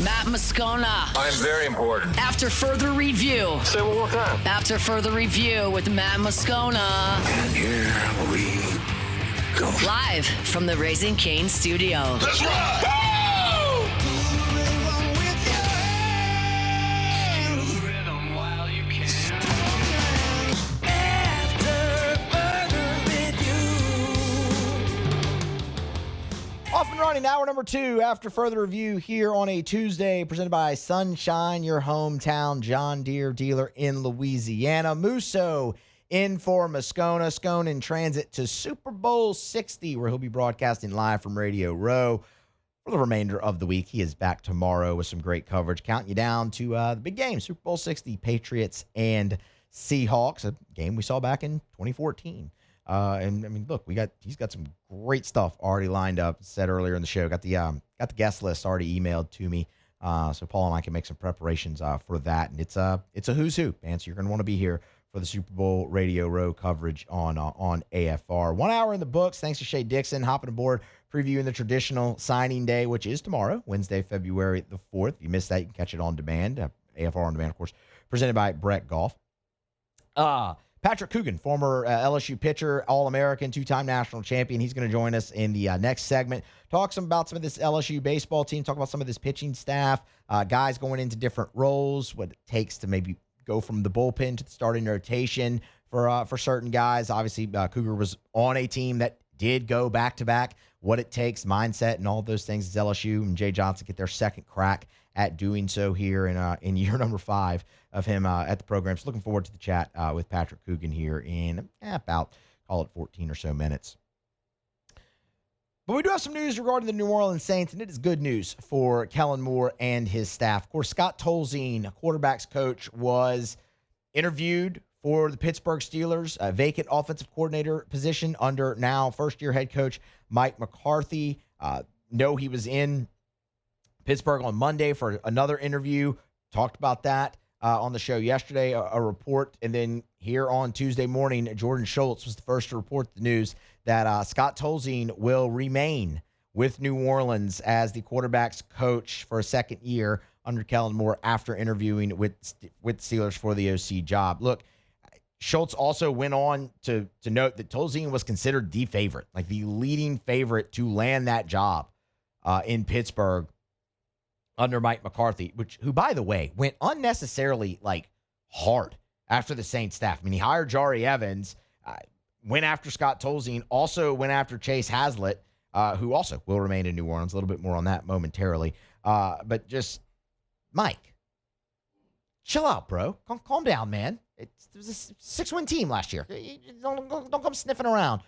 Matt Moscona. I'm very important. After further review. Say it one more time. After further review with Matt Moscona. And here we go. Live from the Raising Cane studio. Let's ride! Off and running, hour number 2 after further review here on a Tuesday, presented by Sunshine, your hometown John Deere dealer in Louisiana. Musso in for Moscona. Scone in transit to Super Bowl 60, where he'll be broadcasting live from Radio Row for the remainder of the week. He is back tomorrow with some great coverage, counting you down to the big game, Super Bowl 60, Patriots and Seahawks, a game we saw back in 2014. And I mean, look, he's got some great stuff already lined up. Said earlier in the show, got the guest list already emailed to me, so Paul and I can make some preparations for that. And it's a who's who, man. So you're gonna want to be here for the Super Bowl Radio Row coverage on AFR. 1 hour in the books. Thanks to Shay Dixon hopping aboard, previewing the traditional signing day, which is tomorrow, Wednesday, February the 4th. If you missed that, you can catch it on demand. AFR on demand, of course, presented by Brett Golf. Patrick Coogan, former LSU pitcher, All-American, two-time national champion. He's going to join us in the next segment. Talk about some of this LSU baseball team. Talk about some of this pitching staff, guys going into different roles, what it takes to maybe go from the bullpen to the starting rotation for certain guys. Obviously, Cougar was on a team that did go back-to-back. What it takes, mindset, and all of those things as LSU and Jay Johnson get their second crack at doing so here in year number 5 of him at the program. So looking forward to the chat with Patrick Coogan here in about, call it 14 or so minutes. But we do have some news regarding the New Orleans Saints, and it is good news for Kellen Moore and his staff. Of course, Scott Tolzien, quarterback's coach, was interviewed for the Pittsburgh Steelers, a vacant offensive coordinator position under now first-year head coach Mike McCarthy. Know he was in Pittsburgh on Monday for another interview. Talked about that on the show yesterday, a report. And then here on Tuesday morning, Jordan Schultz was the first to report the news that Scott Tolzien will remain with New Orleans as the quarterback's coach for a second year under Kellen Moore after interviewing with Steelers for the OC job. Look, Schultz also went on to note that Tolzien was considered the favorite, like the leading favorite to land that job in Pittsburgh under Mike McCarthy, who, by the way, went unnecessarily hard after the Saints staff. I mean, he hired Jari Evans, went after Scott Tolzien, also went after Chase Hazlitt, who also will remain in New Orleans. A little bit more on that momentarily. But just, Mike, chill out, bro. Calm down, man. It was a 6-win team last year. Don't come sniffing around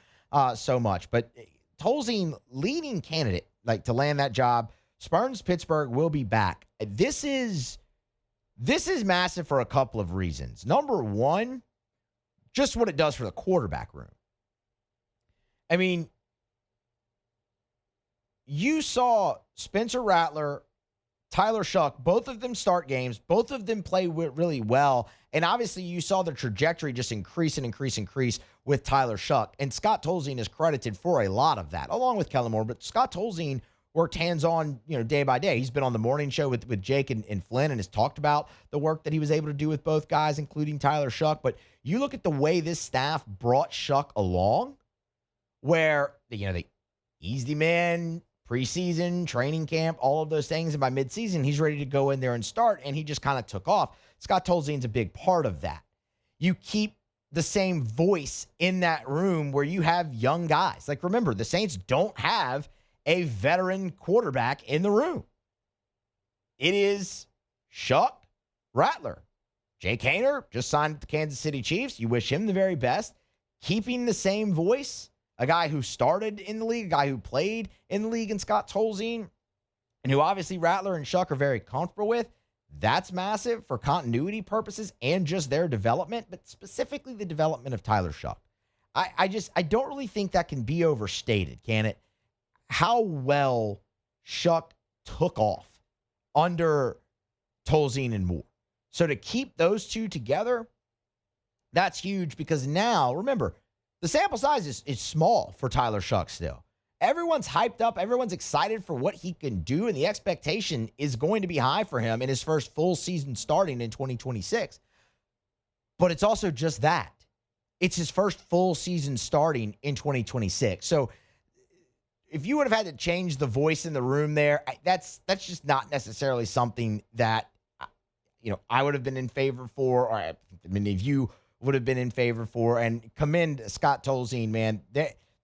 so much. But Tolzien, leading candidate to land that job. Spurns Pittsburgh will be back. This is massive for a couple of reasons. Number one, just what it does for the quarterback room. I mean, you saw Spencer Rattler, Tyler Shuck, both of them start games. Both of them play really well. And obviously you saw the trajectory just increase with Tyler Shuck. And Scott Tolzien is credited for a lot of that, along with Kellen Moore. But Scott Tolzien worked hands-on, day by day. He's been on the morning show with Jake and Flynn and has talked about the work that he was able to do with both guys, including Tyler Shuck. But you look at the way this staff brought Shuck along, where, they eased him in, preseason, training camp, all of those things. And by midseason, he's ready to go in there and start, and he just kind of took off. Scott Tolzien's a big part of that. You keep the same voice in that room where you have young guys. Remember, the Saints don't have a veteran quarterback in the room. It is Shuck, Rattler. Jake Haener just signed with the Kansas City Chiefs. You wish him the very best. Keeping the same voice, a guy who started in the league, a guy who played in the league in Scott Tolzien, and who obviously Rattler and Shuck are very comfortable with. That's massive for continuity purposes and just their development, but specifically the development of Tyler Shuck. I don't really think that can be overstated, can it? How well Shuck took off under Tolzien and Moore. So to keep those two together, that's huge because now, remember, the sample size is small for Tyler Shuck still. Everyone's hyped up. Everyone's excited for what he can do, and the expectation is going to be high for him in his first full season starting in 2026. But it's also just that. It's his first full season starting in 2026. So if you would have had to change the voice in the room there, that's just not necessarily something that I would have been in favor for, or I think many of you would have been in favor for. And commend Scott Tolzien, man.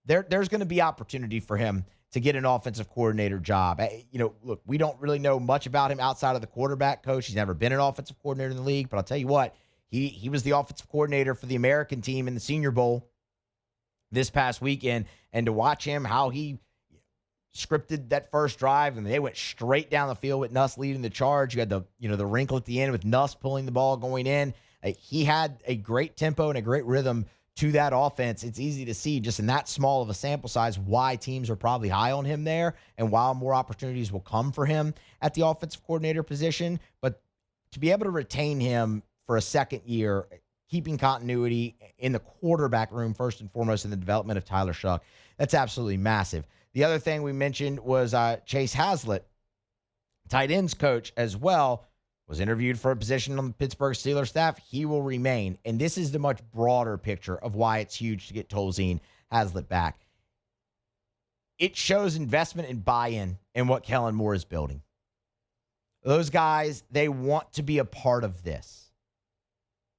There's going to be opportunity for him to get an offensive coordinator job. Look, we don't really know much about him outside of the quarterback coach. He's never been an offensive coordinator in the league, but I'll tell you what, he was the offensive coordinator for the American team in the Senior Bowl this past weekend, and to watch him, how he scripted that first drive, and they went straight down the field with Nuss leading the charge. You had the wrinkle at the end with Nuss pulling the ball going in. He had a great tempo and a great rhythm to that offense. It's easy to see just in that small of a sample size why teams are probably high on him there, and why more opportunities will come for him at the offensive coordinator position. But to be able to retain him for a second year, keeping continuity in the quarterback room first and foremost in the development of Tyler Shuck, that's absolutely massive. The other thing we mentioned was Chase Hazlitt, tight ends coach as well, was interviewed for a position on the Pittsburgh Steelers staff. He will remain. And this is the much broader picture of why it's huge to get Tolzien Hazlitt back. It shows investment and buy-in in what Kellen Moore is building. Those guys, they want to be a part of this.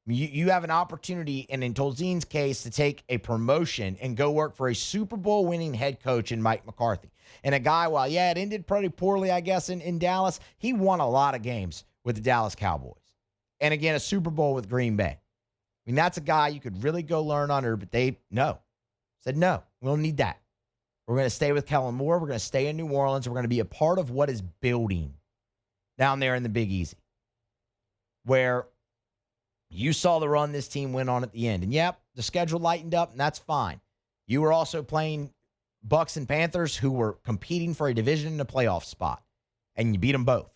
You have an opportunity, and in Tolzien's case, to take a promotion and go work for a Super Bowl winning head coach in Mike McCarthy. And a guy, while, it ended pretty poorly, I guess, in Dallas, he won a lot of games with the Dallas Cowboys. And again, a Super Bowl with Green Bay. I mean, that's a guy you could really go learn under, but they said, no, we don't need that. We're going to stay with Kellen Moore. We're going to stay in New Orleans. We're going to be a part of what is building down there in the Big Easy, where you saw the run this team went on at the end. And the schedule lightened up, and that's fine. You were also playing Bucks and Panthers, who were competing for a division and a playoff spot, and you beat them both.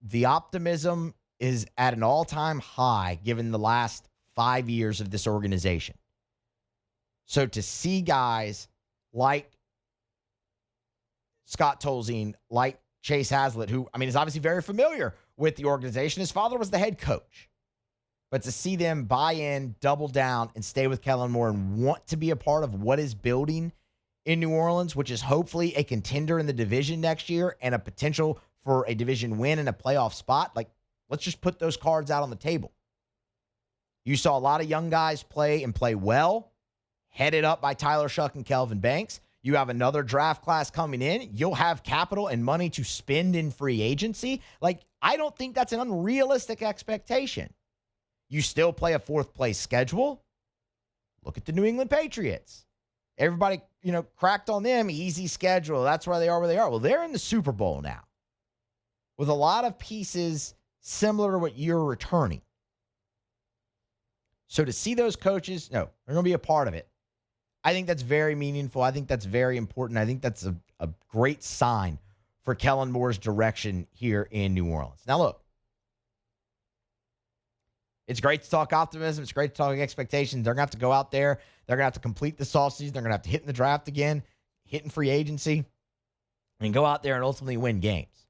The optimism is at an all-time high given the last 5 years of this organization. So to see guys like Scott Tolzien, like Chase Hazlitt, who, is obviously very familiar with the organization. His father was the head coach. But to see them buy in, double down, and stay with Kellen Moore and want to be a part of what is building in New Orleans, which is hopefully a contender in the division next year and a potential for a division win and a playoff spot, let's just put those cards out on the table. You saw a lot of young guys play and play well, headed up by Tyler Shuck and Kelvin Banks. You have another draft class coming in. You'll have capital and money to spend in free agency. I don't think that's an unrealistic expectation. You still play a fourth-place schedule. Look at the New England Patriots. Everybody, cracked on them. Easy schedule. That's why they are where they are. Well, they're in the Super Bowl now with a lot of pieces similar to what you're returning. So to see those coaches, they're going to be a part of it. I think that's very meaningful. I think that's very important. I think that's a great sign for Kellen Moore's direction here in New Orleans. Now, look, it's great to talk optimism. It's great to talk expectations. They're going to have to go out there. They're going to have to complete this offseason. They're going to have to hit in the draft again, hit in free agency, and go out there and ultimately win games.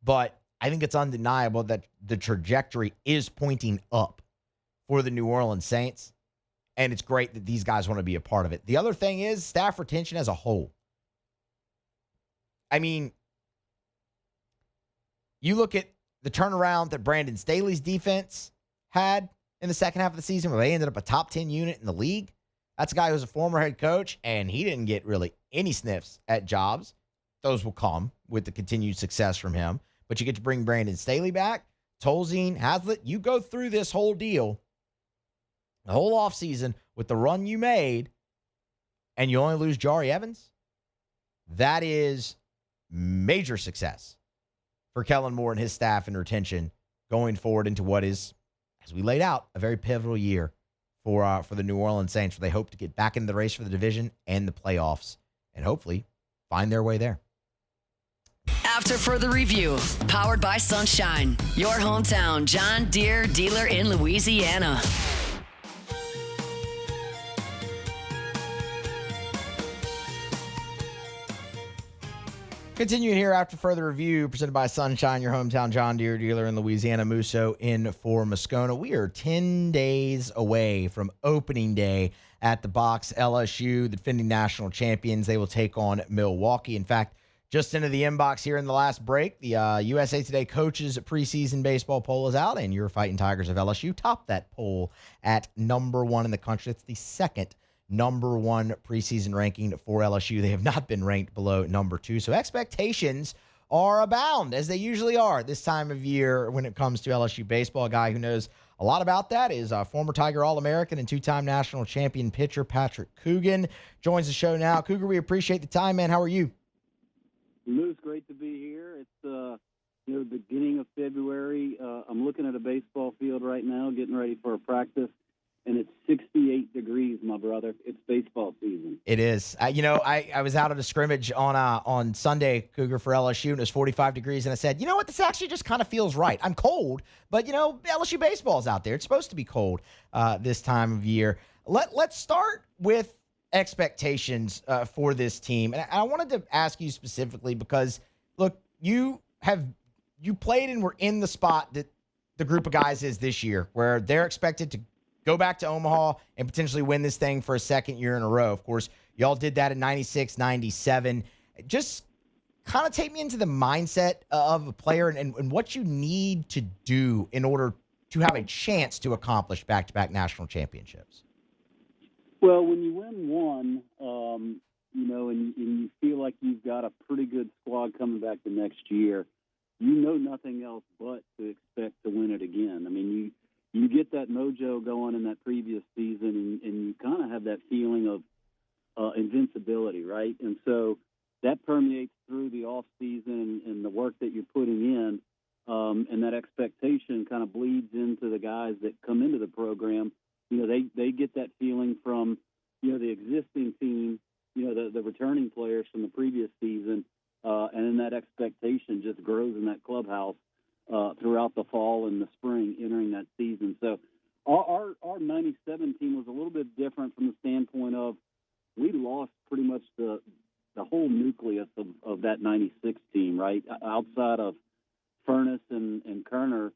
But I think it's undeniable that the trajectory is pointing up for the New Orleans Saints. And it's great that these guys want to be a part of it. The other thing is staff retention as a whole. You look at the turnaround that Brandon Staley's defense had in the second half of the season, where they ended up a top 10 unit in the league. That's a guy who's a former head coach, and he didn't get really any sniffs at jobs. Those will come with the continued success from him. But you get to bring Brandon Staley back, Tolzien, Hazlitt. You go through this whole deal, the whole offseason, with the run you made, and you only lose Jari Evans. That is major success for Kellen Moore and his staff and retention going forward into what is, as we laid out, a very pivotal year for the New Orleans Saints, where they hope to get back into the race for the division and the playoffs and hopefully find their way there. After further review, powered by Sunshine, your hometown John Deere dealer in Louisiana. Continue here after further review presented by Sunshine, your hometown John Deere dealer in Louisiana. Musso in for Moscona. We are 10 days away from opening day at the box. LSU, the defending national champions, they will take on Milwaukee. In fact, just into the inbox here in the last break, the USA Today coaches preseason baseball poll is out, and your Fighting Tigers of LSU topped that poll at number 1 in the country. It's the second number 1 preseason ranking for LSU. They have not been ranked below number 2. So expectations are abound, as they usually are this time of year when it comes to LSU baseball. A guy who knows a lot about that is former Tiger All-American and 2-time national champion pitcher Patrick Coogan. Joins the show now. Cougar, we appreciate the time, man. How are you? Lou, it's great to be here. It's the beginning of February. I'm looking at a baseball field right now, getting ready for a practice. And it's 68 degrees, my brother. It's baseball season. It is. I was out at a scrimmage on Sunday, Cougar, for LSU, and it was 45 degrees. And I said, you know what? This actually just kind of feels right. I'm cold, but, LSU baseball's out there. It's supposed to be cold this time of year. Let's start with expectations for this team. And I wanted to ask you specifically because, look, you played and were in the spot that the group of guys is this year, where they're expected to go back to Omaha and potentially win this thing for a second year in a row. Of course, y'all did that in 96, 97. Just kind of take me into the mindset of a player and what you need to do in order to have a chance to accomplish back-to-back national championships. Well, when you win one, and you feel like you've got a pretty good squad coming back the next year, you know nothing else but to expect to win it again. I mean, you get that mojo going in that previous season, and you kind of have that feeling of invincibility, right? And so that permeates through the off season and the work that you're putting in, and that expectation kind of bleeds into the guys that come into the program. They get that feeling from the existing team, the returning players from the previous season, and then that expectation just grows in that clubhouse throughout the fall and the spring entering that season. So our 97 team was a little bit different from the standpoint of we lost pretty much the whole nucleus of that 96 team, right? Outside of Furness and Kerner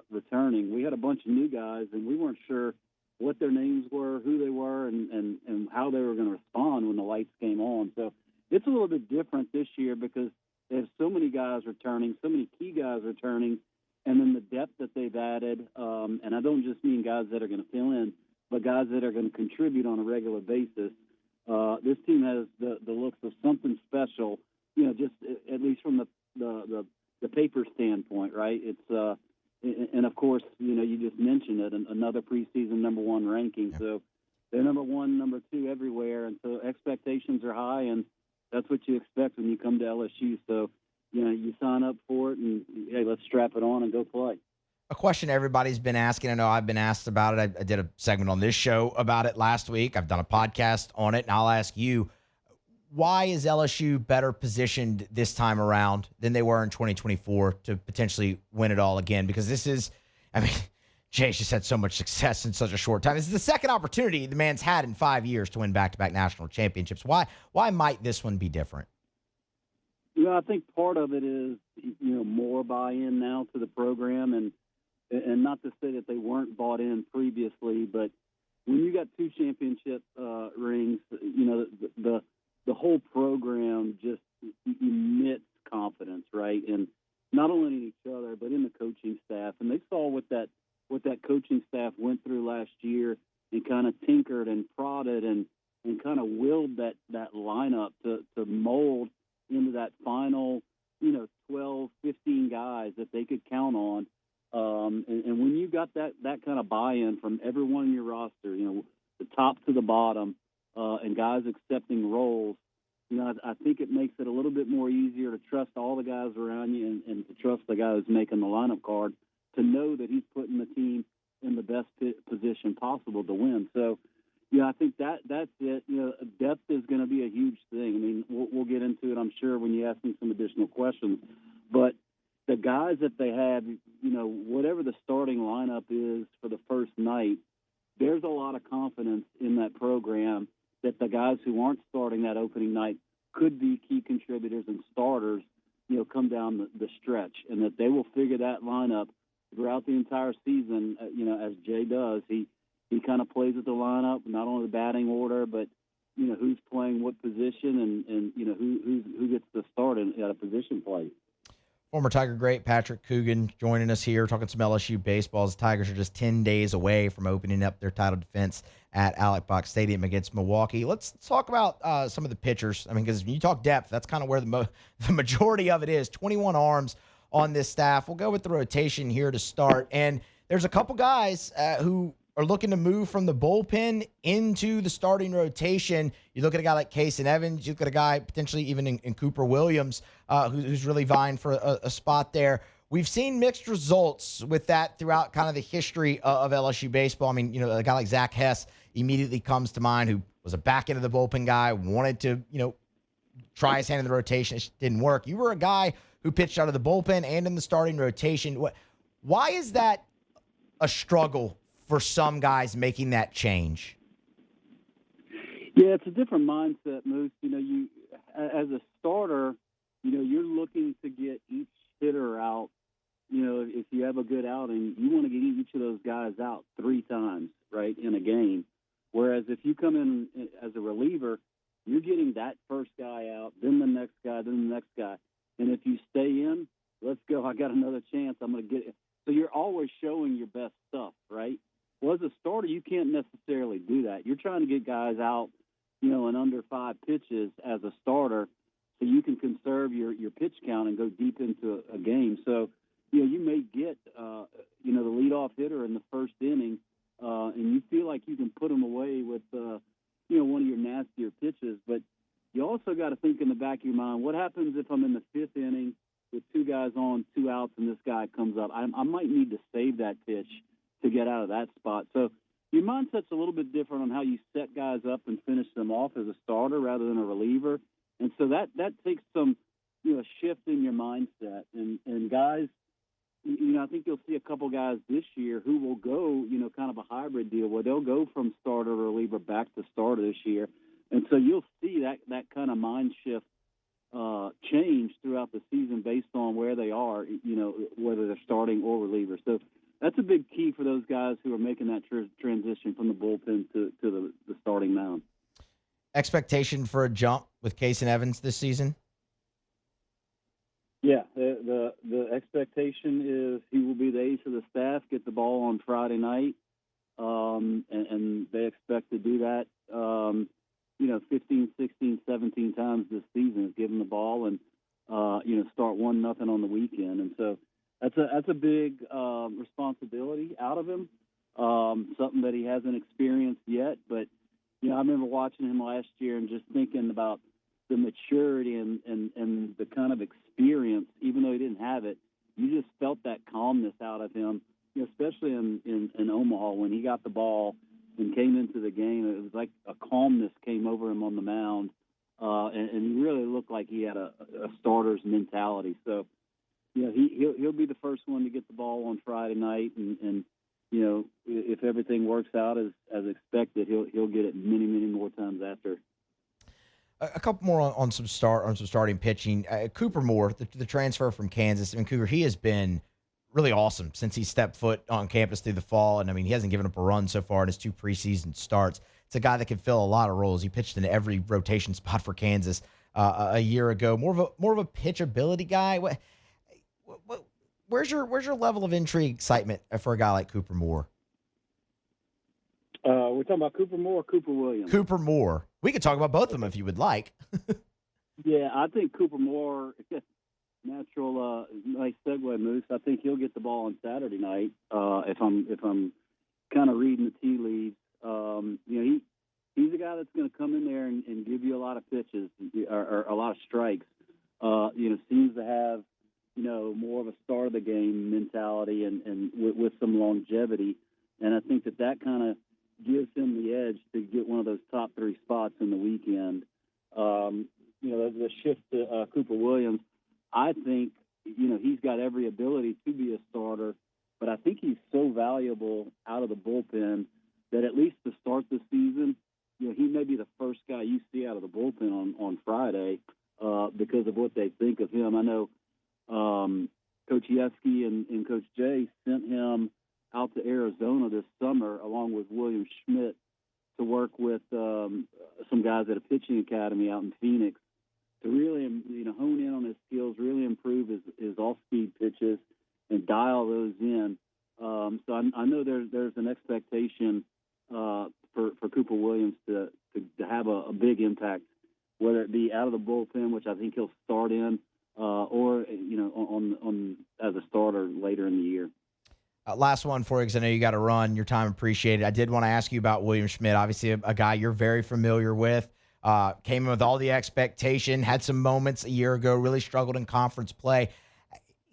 returning, we had a bunch of new guys, and we weren't sure what their names were, who they were, and how they were going to respond when the lights came on. So it's a little bit different this year because there's so many guys returning, so many key guys returning, and then the depth that they've added. And I don't just mean guys that are going to fill in, but guys that are going to contribute on a regular basis. This team has the looks of something special, just at least from the paper standpoint, right? It's and of course, you just mentioned it, another preseason number 1 ranking. Yeah. So they're number 1, number 2 everywhere, and so expectations are high, and that's what you expect when you come to LSU. So, you sign up for it, and, hey, let's strap it on and go play. A question everybody's been asking. I know I've been asked about it. I did a segment on this show about it last week. I've done a podcast on it, and I'll ask you, why is LSU better positioned this time around than they were in 2024 to potentially win it all again? Because this is, Jay's just had so much success in such a short time. This is the second opportunity the man's had in 5 years to win back-to-back national championships. Why might this one be different? I think part of it is, more buy-in now to the program, and not to say that they weren't bought in previously, but when you got 2 championship rings, the whole program just emits confidence, right? And not only in each other, but in the coaching staff. And they saw what that coaching staff went through last year and kind of tinkered and prodded and kind of willed that lineup to mold into that final, 12, 15 guys that they could count on. And when you got that kind of buy-in from everyone in your roster, the top to the bottom, and guys accepting roles, I think it makes it a little bit more easier to trust all the guys around you and to trust the guy who's making the lineup card to know that he's putting the team in the best position possible to win. So, I think that's it. Depth is going to be a huge thing. I mean, we'll get into it, I'm sure, when you ask me some additional questions. But the guys that they have, whatever the starting lineup is for the first night, there's a lot of confidence in that program that the guys who aren't starting that opening night could be key contributors and starters, come down the stretch, and that they will figure that lineup throughout the entire season. As Jay does, he kind of plays with the lineup, not only the batting order, but who's playing what position, and who gets the start at a position play. Former Tiger great Patrick Coogan joining us here, talking some LSU baseball. The Tigers are just 10 days away from opening up their title defense at Alex Box Stadium against Milwaukee. Let's talk about some of the pitchers. I mean, because when you talk depth, that's kind of where the majority of it is. 21 arms on this staff. We'll go with the rotation here to start. And there's a couple guys who are looking to move from the bullpen into the starting rotation. You look at a guy like Kason Evans. You look at a guy potentially even in Cooper Williams, who's really vying for a spot there. We've seen mixed results with that throughout kind of the history of LSU baseball. I mean, a guy like Zach Hess immediately comes to mind, who was a back end of the bullpen guy, wanted to, try his hand in the rotation. It didn't work. You were a guy who pitched out of the bullpen and in the starting rotation. Why is that a struggle for some guys making that change? Yeah, it's a different mindset, Moose. You as a starter, you're looking to get each hitter out. If you have a good outing, you want to get each of those guys out 3 times, right, in a game. Whereas if you come in as a reliever, you're getting that first guy out, then the next guy, then the next guy. And if you stay in, let's go, I got another chance, I'm going to get it. So you're always showing your best stuff, right? Well, as a starter, you can't necessarily do that. You're trying to get guys out, in under 5 pitches as a starter, so you can conserve your pitch count and go deep into a game. So, you may get, the leadoff hitter in the first inning, and you feel like you can put him away with, one of your nastier pitches. But you also got to think in the back of your mind, what happens if I'm in the 5th inning with 2 guys on, 2 outs, and this guy comes up? I might need to save that pitch to get out of that spot. So your mindset's a little bit different on how you set guys up and finish them off as a starter rather than a reliever. And so that takes some, shift in your mindset. And guys, I think you'll see a couple guys this year who will go, kind of a hybrid deal where they'll go from starter to reliever back to starter this year. And so you'll see that kind of mind shift change throughout the season based on where they are, whether they're starting or reliever. So that's a big key for those guys who are making that transition from the bullpen to the starting mound. Expectation for a jump with Kason Evans this season? Yeah, the expectation is he will be the ace of the staff, get the ball on Friday night, and they expect to do that, 15, 16, 17 times this season, is give him the ball and, start 1-0 on the weekend. And so that's a big responsibility out of him, something that he hasn't experienced yet. But, I remember watching him last year and just thinking about the maturity and the kind of experience, even though he didn't have it. You just felt that calmness out of him, especially in Omaha when he got the ball and came into the game. It was like a calmness came over him on the mound, and he really looked like he had a starter's mentality. So, he'll be the first one to get the ball on Friday night, and if everything works out as expected, he'll get it many, many more times after. A couple more on some starting pitching. Cooper Moore, the transfer from Kansas. I mean, Cougar, he has been really awesome since he stepped foot on campus through the fall. And, I mean, he hasn't given up a run so far in his 2 preseason starts. It's a guy that can fill a lot of roles. He pitched in every rotation spot for Kansas a year ago. More of a pitchability guy. Where's your level of intrigue, excitement for a guy like Cooper Moore? We're talking about Cooper Moore or Cooper Williams? Cooper Moore. We could talk about both of them if you would like. Yeah, I think Cooper Moore, natural, nice segue, Moose. I think he'll get the ball on Saturday night. If I'm kind of reading the tea leaves, he's a guy that's going to come in there and give you a lot of pitches or a lot of strikes. Seems to have more of a start of the game mentality and with some longevity, and I think that kind of gives him the edge to get one of those top 3 spots in the weekend. The shift to Cooper Williams, I think, he's got every ability to be a starter, but I think he's so valuable out of the bullpen that at least to start the season, he may be the first guy you see out of the bullpen on Friday because of what they think of him. I know Coach Yesky and Coach Jay sent him out to Arizona this summer along with William Schmidt to work with some guys at a pitching academy out in Phoenix to really, hone in on his skills, really improve his off-speed pitches and dial those in. So I know there's an expectation for Cooper Williams to have a big impact, whether it be out of the bullpen, which I think he'll start in, or on as a starter later in the year. Last one for you, because I know you got to run. Your time appreciated. I did want to ask you about William Schmidt, obviously a guy you're very familiar with. Came in with all the expectation, had some moments a year ago, really struggled in conference play.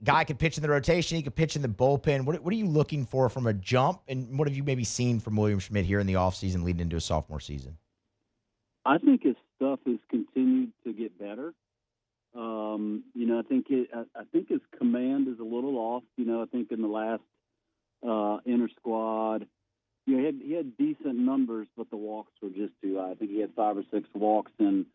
Guy could pitch in the rotation, he could pitch in the bullpen. What are you looking for from a jump, and what have you maybe seen from William Schmidt here in the offseason leading into a sophomore season? I think his stuff has continued to get better. I think his command is a little off. I think in the last inter squad, he had decent numbers, but the walks were just too high. I think he had 5 or 6 walks in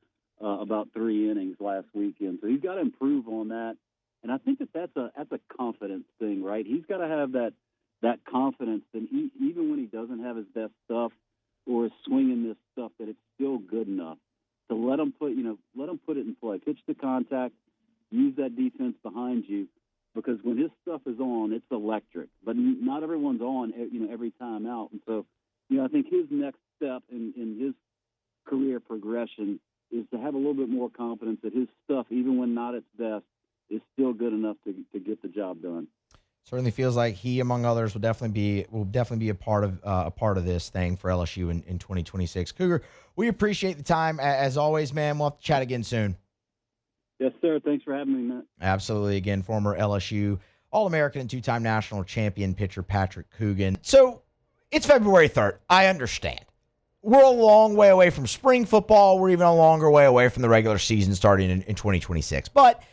about 3 innings last weekend. So he's got to improve on that. And I think that's a confidence thing, right? He's got to have that confidence that even when he doesn't have his best stuff or is swinging this stuff, that it's still good enough to let him put it in play. Pitch the contact, use that defense behind you, because when his stuff is on, it's electric. But not everyone's on, every time out. And so, I think his next step in his career progression is to have a little bit more confidence that his stuff, even when not its best, is still good enough to get the job done. Certainly feels like he, among others, will definitely be a part of this thing for LSU in 2026. Cougar, we appreciate the time as always, man. We'll have to chat again soon. Yes, sir. Thanks for having me, Matt. Absolutely. Again, former LSU All-American and 2-time national champion pitcher Patrick Coogan. So it's February 3rd. I understand. We're a long way away from spring football. We're even a longer way away from the regular season starting in 2026. But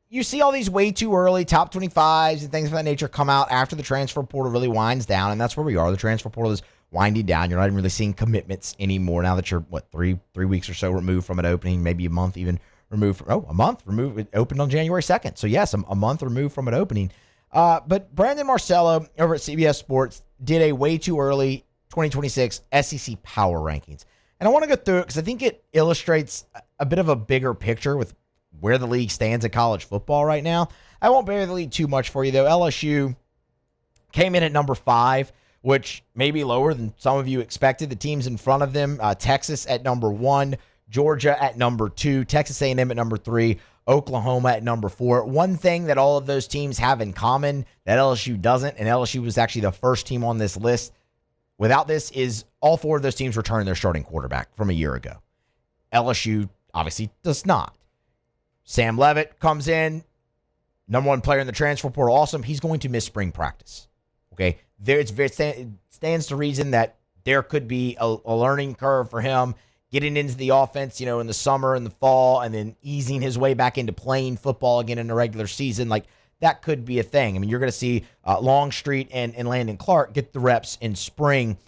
you see all these way too early top 25s and things of that nature come out after the transfer portal really winds down, and that's where we are. The transfer portal is winding down. You're not even really seeing commitments anymore now that you're, three weeks or so removed from it opening, maybe a month even removed from, a month removed. It opened on January 2nd. So, yes, a month removed from it opening. But Brandon Marcello over at CBS Sports did a way too early 2026 SEC Power Rankings. And I want to go through it because I think it illustrates a bit of a bigger picture with where the league stands at college football right now. I won't bury the league too much for you, though. LSU came in at number 5, which may be lower than some of you expected. The teams in front of them, Texas at number 1, Georgia at number 2, Texas A&M at number 3, Oklahoma at number 4. One thing that all of those teams have in common that LSU doesn't, and LSU was actually the first team on this list without this, is all 4 of those teams returned their starting quarterback from a year ago. LSU obviously does not. Sam Leavitt comes in, number 1 player in the transfer portal. Awesome. He's going to miss spring practice. Okay. It stands to reason that there could be a learning curve for him getting into the offense, in the summer and the fall, and then easing his way back into playing football again in the regular season. Like, that could be a thing. I mean, you're going to see Longstreet and Landon Clark get the reps in spring.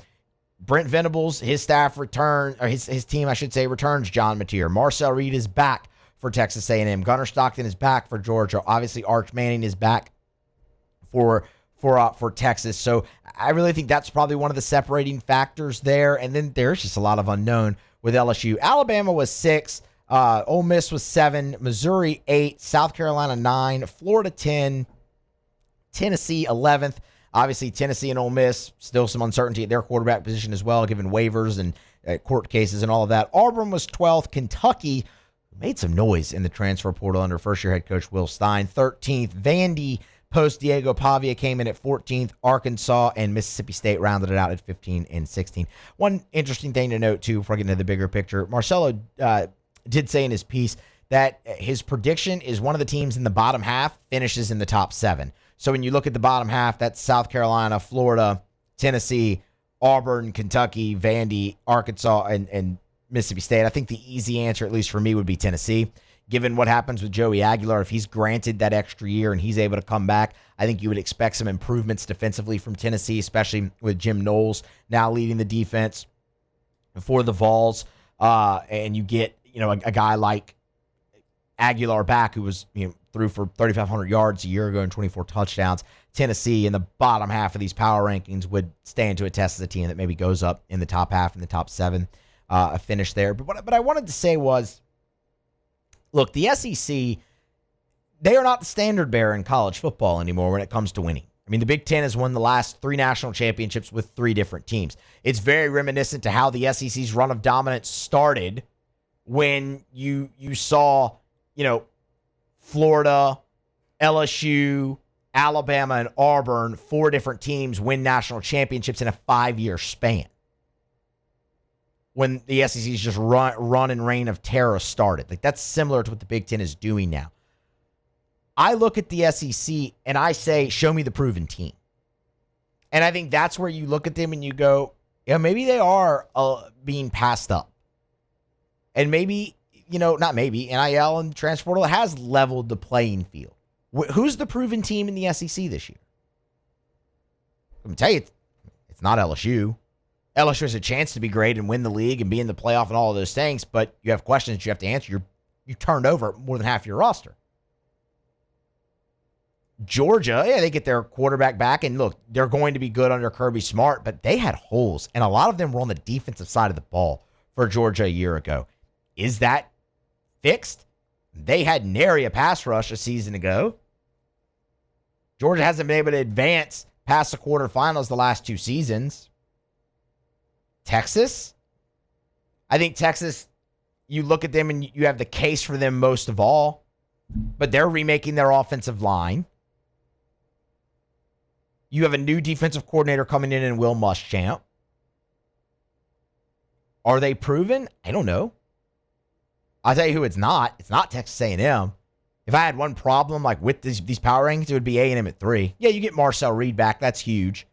Brent Venables, his staff his team, I should say, returns John Mateer. Marcel Reed is back for Texas A&M. Gunnar Stockton is back for Georgia. Obviously, Arch Manning is back for Texas. So I really think that's probably one of the separating factors there. And then there's just a lot of unknown with LSU. Alabama was 6. Ole Miss was 7. Missouri 8. South Carolina 9. Florida 10. Tennessee 11th. Obviously, Tennessee and Ole Miss, still some uncertainty at their quarterback position as well, given waivers and court cases and all of that. Auburn was 12th. Kentucky made some noise in the transfer portal under first-year head coach Will Stein. 13th, Vandy post Diego Pavia came in at 14th. Arkansas and Mississippi State rounded it out at 15 and 16. One interesting thing to note, too, before I get into the bigger picture, Marcelo did say in his piece that his prediction is one of the teams in the bottom half finishes in the top 7. So when you look at the bottom half, that's South Carolina, Florida, Tennessee, Auburn, Kentucky, Vandy, Arkansas, and Mississippi State. I think the easy answer, at least for me, would be Tennessee. Given what happens with Joey Aguilar, if he's granted that extra year and he's able to come back, I think you would expect some improvements defensively from Tennessee, especially with Jim Knowles now leading the defense. for the Vols, and you get a guy like Aguilar back, who was threw for 3,500 yards a year ago and 24 touchdowns. Tennessee in the bottom half of these power rankings would stand to attest as a team that maybe goes up in the top half, in the top 7, a finish there. But what I wanted to say was, look, the SEC, they are not the standard bearer in college football anymore when it comes to winning. I mean, the Big Ten has won the last 3 national championships with 3 different teams. It's very reminiscent to how the SEC's run of dominance started when you saw, Florida, LSU, Alabama, and Auburn, 4 different teams win national championships in a 5-year span. When the SEC's just run and reign of terror started. Like, that's similar to what the Big Ten is doing now. I look at the SEC and I say, show me the proven team. And I think that's where you look at them and you go, maybe they are being passed up. And maybe, not maybe, NIL and transfer portal has leveled the playing field. Who's the proven team in the SEC this year? Let me tell you, it's not LSU. LSU has a chance to be great and win the league and be in the playoff and all of those things, but you have questions that you have to answer. You turned over more than half your roster. Georgia, they get their quarterback back, and look, they're going to be good under Kirby Smart, but they had holes, and a lot of them were on the defensive side of the ball for Georgia a year ago. Is that fixed? They had nary a pass rush a season ago. Georgia hasn't been able to advance past the quarterfinals the last 2 seasons. Texas? I think Texas, you look at them and you have the case for them most of all, but they're remaking their offensive line. You have a new defensive coordinator coming in Will Muschamp. Are they proven? I don't know. I'll tell you who it's not. It's not Texas A&M. If I had one problem with these power rankings, it would be A&M at 3. Yeah, you get Marcel Reed back. That's huge.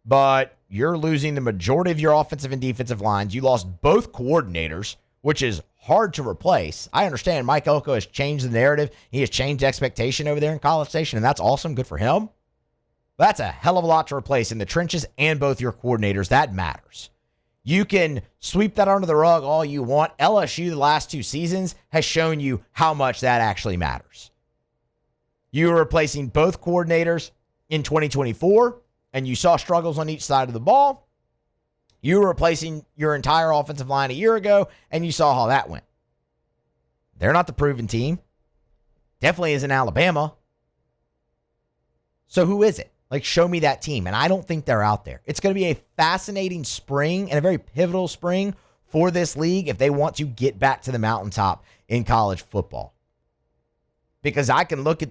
But you're losing the majority of your offensive and defensive lines. You lost both coordinators, which is hard to replace. I understand Mike Elko has changed the narrative. He has changed expectation over there in College Station, and that's awesome. Good for him. But that's a hell of a lot to replace in the trenches and both your coordinators. That matters. You can sweep that under the rug all you want. LSU the last 2 seasons has shown you how much that actually matters. You were replacing both coordinators in 2024, and you saw struggles on each side of the ball. You were replacing your entire offensive line a year ago, and you saw how that went. They're not the proven team. Definitely isn't Alabama. So who is it? Show me that team. And I don't think they're out there. It's going to be a fascinating spring and a very pivotal spring for this league if they want to get back to the mountaintop in college football. Because I can look at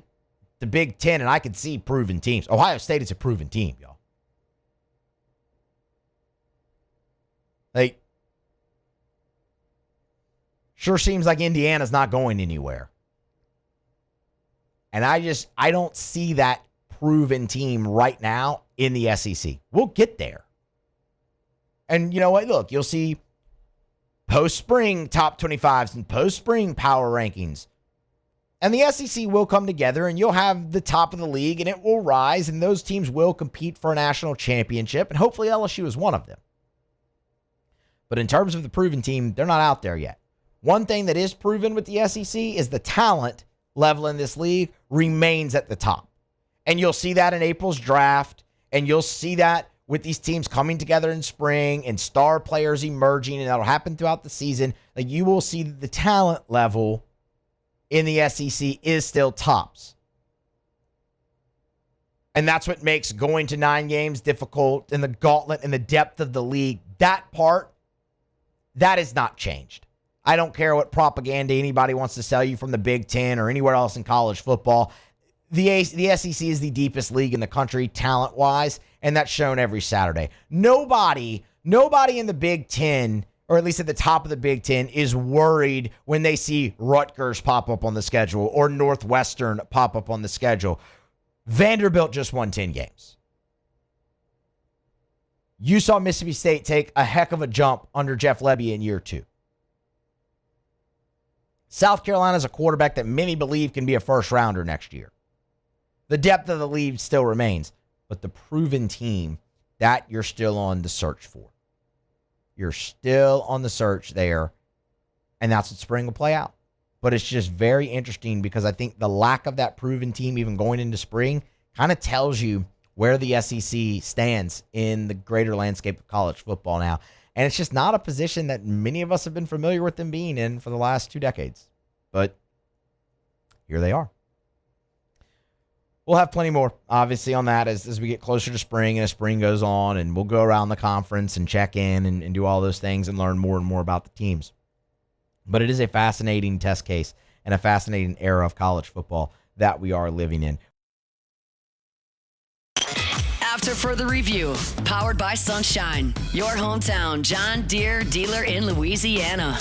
the Big Ten and I can see proven teams. Ohio State is a proven team, y'all. Sure seems like Indiana's not going anywhere. And I don't see that proven team right now in the SEC. We'll get there. And you know what? Look, you'll see post-spring top 25s and post-spring power rankings. And the SEC will come together and you'll have the top of the league and it will rise and those teams will compete for a national championship. And hopefully LSU is one of them. But in terms of the proven team, they're not out there yet. One thing that is proven with the SEC is the talent level in this league remains at the top. And you'll see that in April's draft, and you'll see that with these teams coming together in spring and star players emerging, and that'll happen throughout the season. You will see that the talent level in the SEC is still tops. And that's what makes going to 9 games difficult, and the gauntlet and the depth of the league. That part, that has not changed. I don't care what propaganda anybody wants to sell you from the Big Ten or anywhere else in college football. The SEC is the deepest league in the country, talent-wise, and that's shown every Saturday. Nobody in the Big Ten, or at least at the top of the Big Ten, is worried when they see Rutgers pop up on the schedule or Northwestern pop up on the schedule. Vanderbilt just won 10 games. You saw Mississippi State take a heck of a jump under Jeff Lebby in year 2. South Carolina's a quarterback that many believe can be a first-rounder next year. The depth of the league still remains, but the proven team, that you're still on the search for. You're still on the search there, and that's what spring will play out. But it's just very interesting because I think the lack of that proven team even going into spring kind of tells you where the SEC stands in the greater landscape of college football now. And it's just not a position that many of us have been familiar with them being in for the last 2 decades. But here they are. We'll have plenty more, obviously, on that as we get closer to spring and as spring goes on. And we'll go around the conference and check in and do all those things and learn more and more about the teams. But it is a fascinating test case and a fascinating era of college football that we are living in. After further review, powered by Sunshine, your hometown John Deere dealer in Louisiana.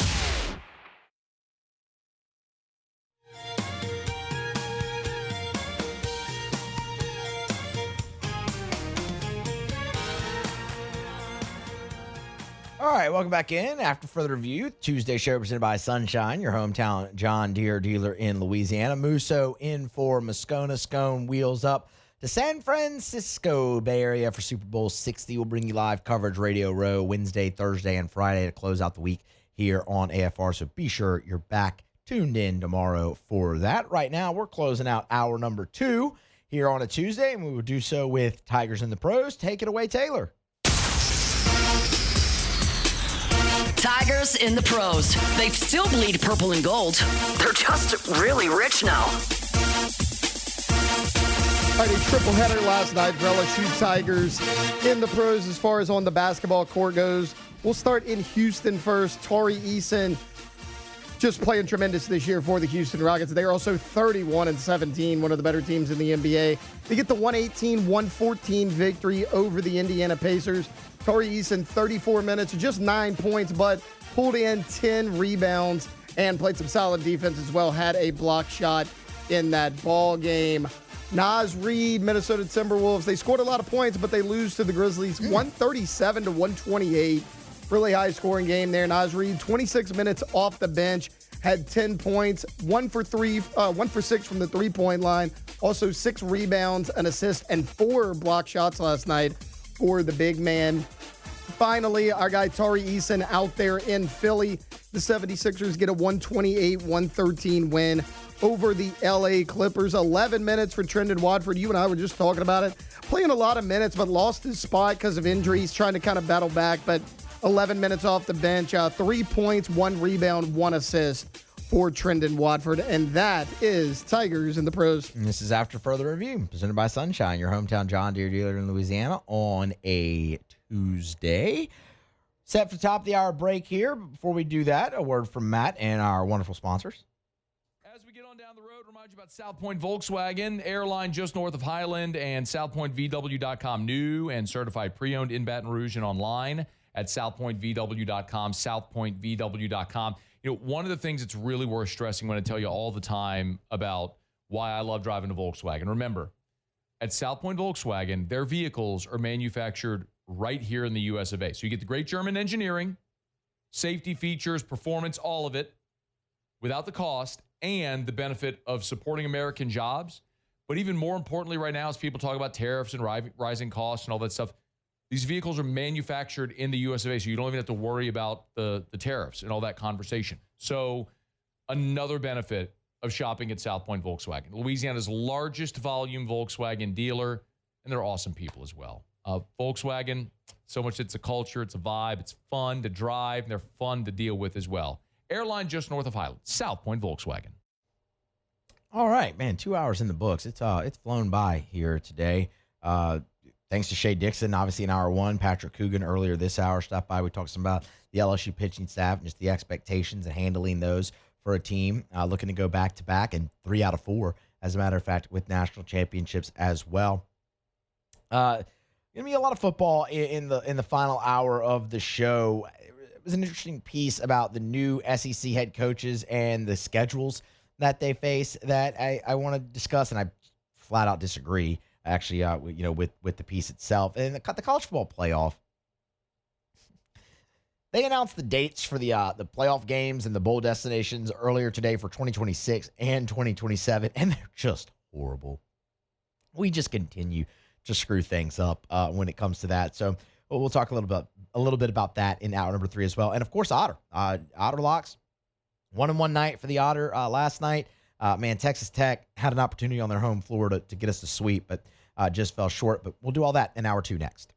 All right, welcome back in. After further review, Tuesday show presented by Sunshine, your hometown John Deere dealer in Louisiana. Musso in for Moscona. Scone wheels up to San Francisco Bay Area for Super Bowl 60. We'll bring you live coverage, Radio Row, Wednesday, Thursday, and Friday to close out the week here on AFR. So be sure you're back tuned in tomorrow for that. Right now, we're closing out hour number 2 here on a Tuesday, and we will do so with Tigers in the Pros. Take it away, Taylor. Tigers in the Pros. They still bleed purple and gold. They're just really rich now. All right, a triple header last night for LSU Tigers in the Pros as far as on the basketball court goes. We'll start in Houston first. Tari Eason just playing tremendous this year for the Houston Rockets. They are also 31-17, one of the better teams in the NBA. They get the 118-114 victory over the Indiana Pacers. Tari Eason, 34 minutes, just 9 points, but pulled in 10 rebounds and played some solid defense as well. Had a block shot in that ball game. Naz Reid, Minnesota Timberwolves, they scored a lot of points, but they lose to the Grizzlies 137-128. Really high scoring game there. Naz Reid, 26 minutes off the bench, had 10 points, 1 for 6 from the three-point line. Also 6 rebounds, an assist, and 4 block shots last night for the big man. Finally, our guy Tari Eason out there in Philly. The 76ers get a 128-113 win over the LA Clippers. 11 minutes for Trendon Watford. You and I were just talking about it. Playing a lot of minutes, but lost his spot because of injuries, trying to kind of battle back. But 11 minutes off the bench, 3 points, 1 rebound, 1 assist for Trendon Watford. And that is Tigers in the Pros. And this is After Further Review, presented by Sunshine, your hometown John Deere dealer in Louisiana on a Tuesday. Set for the top of the hour break here. But before we do that, a word from Matt and our wonderful sponsors. As we get on down the road, remind you about South Point Volkswagen, airline just north of Highland, and southpointvw.com. New and certified pre-owned in Baton Rouge and online at southpointvw.com, southpointvw.com. You know, one of the things that's really worth stressing when I tell you all the time about why I love driving a Volkswagen. Remember, at South Point Volkswagen, their vehicles are manufactured right here in the US of A. So you get the great German engineering, safety features, performance, all of it, without the cost and the benefit of supporting American jobs. But even more importantly right now, as people talk about tariffs and rising costs and all that stuff, these vehicles are manufactured in the US of A, so you don't even have to worry about the tariffs and all that conversation. So another benefit of shopping at South Point Volkswagen, Louisiana's largest volume Volkswagen dealer, and they're awesome people as well. Volkswagen, so much it's a culture, it's a vibe, it's fun to drive, and they're fun to deal with as well. Airline just north of Highland, South Point Volkswagen. All right, man, 2 hours in the books. It's flown by here today. Thanks to Shay Dixon, obviously in hour 1. Patrick Coogan earlier this hour stopped by. We talked some about the LSU pitching staff and just the expectations and handling those for a team looking to go back-to-back and 3 out of 4, as a matter of fact, with national championships as well. Going to be a lot of football in the final hour of the show. It was an interesting piece about the new SEC head coaches and the schedules that they face that I want to discuss, and I flat out disagree. Actually, with the piece itself and the college football playoff. They announced the dates for the playoff games and the bowl destinations earlier today for 2026 and 2027, and they're just horrible. We just continue to screw things up when it comes to that. So we'll talk a little bit about that in hour number 3 as well. And of course, Otter locks. 1-1 night for the Otter last night. Texas Tech had an opportunity on their home floor to get us the sweep, but just fell short. But we'll do all that in hour 2 next.